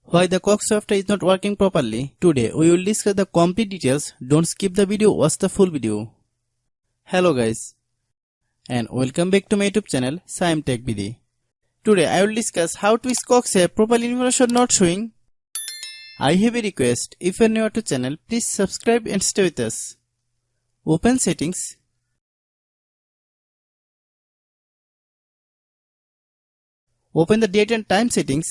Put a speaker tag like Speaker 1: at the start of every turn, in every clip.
Speaker 1: Why the Cox software is not working properly. Today we will discuss the complete details. Don't skip the video, watch the full video. Hello guys and welcome back to my YouTube channel Shaem Tech BD. Today I will discuss how to use Cox app properly information not showing. I have a request, if you are new to channel please subscribe and stay with us. Open settings. Open the date and time settings.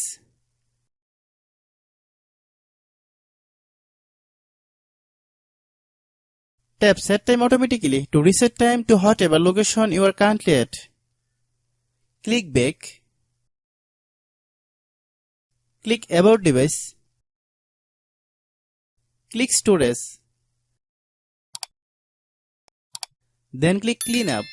Speaker 1: Tap set time automatically to reset time to whatever location you are currently at. Click back. Click about device. Click storage. Then click clean up.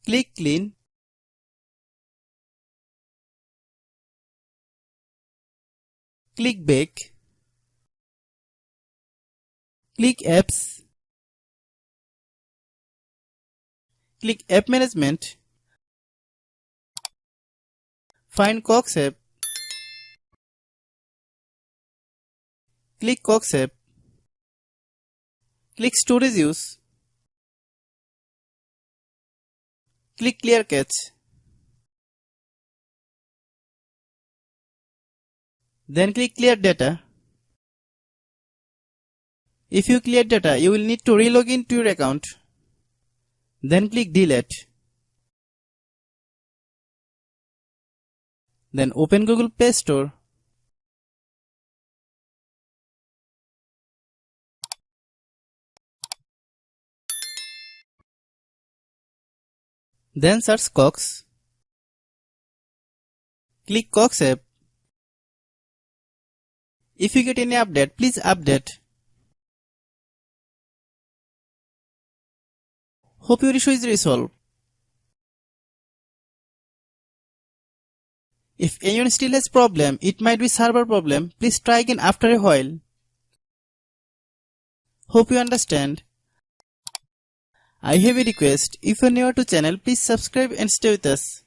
Speaker 1: Click clean. Click back. Click apps. Click app management. Find Cox app. Click Cox app. Click storage use. Click clear cache. Then click clear data. If you clear data, you will need to re-log into your account. Then click delete. Then open Google Play Store. Then search Cox. Click Cox app. If you get any update, please update. Hope your issue is resolved. If anyone still has problem, it might be server problem. Please try again after a while. Hope you understand. I have a request, if you are new to channel, please subscribe and stay with us.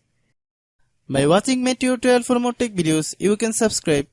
Speaker 1: By watching my tutorial for more tech videos, you can subscribe.